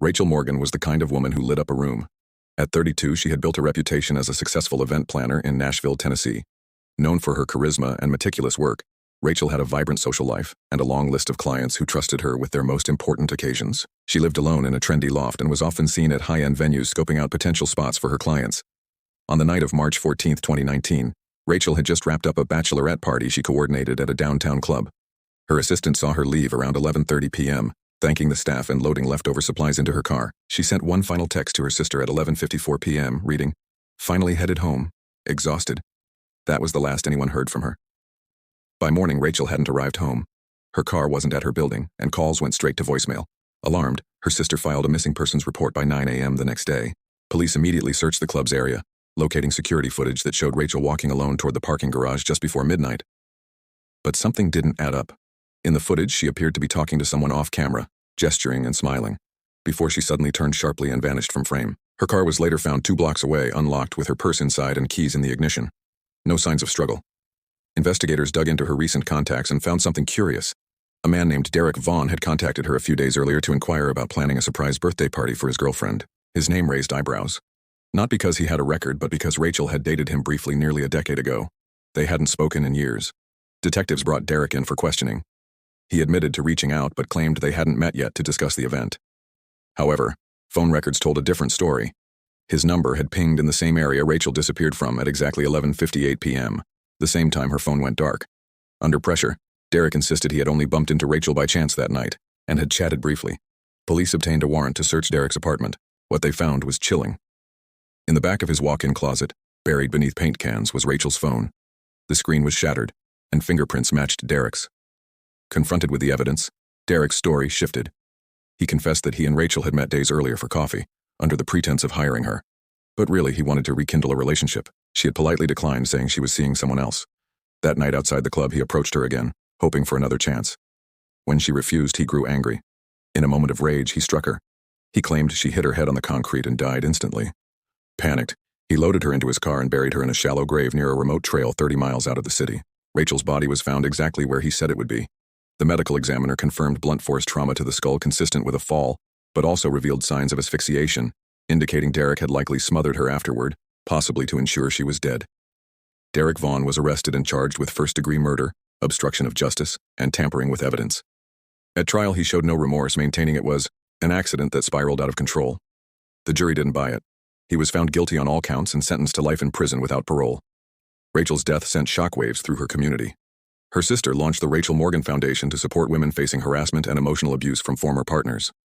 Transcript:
Rachel Morgan was the kind of woman who lit up a room. At 32, she had built a reputation as a successful event planner in Nashville, Tennessee. Known for her charisma and meticulous work, Rachel had a vibrant social life and a long list of clients who trusted her with their most important occasions. She lived alone in a trendy loft and was often seen at high-end venues scoping out potential spots for her clients. On the night of March 14, 2019, Rachel had just wrapped up a bachelorette party she coordinated at a downtown club. Her assistant saw her leave around 11:30 p.m., thanking the staff and loading leftover supplies into her car. She sent one final text to her sister at 11:54 p.m., reading, "Finally headed home. Exhausted." That was the last anyone heard from her. By morning, Rachel hadn't arrived home. Her car wasn't at her building, and calls went straight to voicemail. Alarmed, her sister filed a missing persons report by 9 a.m. the next day. Police immediately searched the club's area, locating security footage that showed Rachel walking alone toward the parking garage just before midnight. But something didn't add up. In the footage, she appeared to be talking to someone off camera, gesturing and smiling, before she suddenly turned sharply and vanished from frame. Her car was later found 2 blocks away, unlocked with her purse inside and keys in the ignition. No signs of struggle. Investigators dug into her recent contacts and found something curious. A man named Derek Vaughn had contacted her a few days earlier to inquire about planning a surprise birthday party for his girlfriend. His name raised eyebrows. Not because he had a record, but because Rachel had dated him briefly nearly a decade ago. They hadn't spoken in years. Detectives brought Derek in for questioning. He admitted to reaching out but claimed they hadn't met yet to discuss the event. However, phone records told a different story. His number had pinged in the same area Rachel disappeared from at exactly 11:58 p.m., the same time her phone went dark. Under pressure, Derek insisted he had only bumped into Rachel by chance that night and had chatted briefly. Police obtained a warrant to search Derek's apartment. What they found was chilling. In the back of his walk-in closet, buried beneath paint cans, was Rachel's phone. The screen was shattered, and fingerprints matched Derek's. Confronted with the evidence, Derek's story shifted. He confessed that he and Rachel had met days earlier for coffee, under the pretense of hiring her. But really, he wanted to rekindle a relationship. She had politely declined, saying she was seeing someone else. That night outside the club, he approached her again, hoping for another chance. When she refused, he grew angry. In a moment of rage, he struck her. He claimed she hit her head on the concrete and died instantly. Panicked, he loaded her into his car and buried her in a shallow grave near a remote trail 30 miles out of the city. Rachel's body was found exactly where he said it would be. The medical examiner confirmed blunt force trauma to the skull consistent with a fall, but also revealed signs of asphyxiation, indicating Derek had likely smothered her afterward, possibly to ensure she was dead. Derek Vaughn was arrested and charged with first-degree murder, obstruction of justice, and tampering with evidence. At trial, he showed no remorse, maintaining it was an accident that spiraled out of control. The jury didn't buy it. He was found guilty on all counts and sentenced to life in prison without parole. Rachel's death sent shockwaves through her community. Her sister launched the Rachel Morgan Foundation to support women facing harassment and emotional abuse from former partners.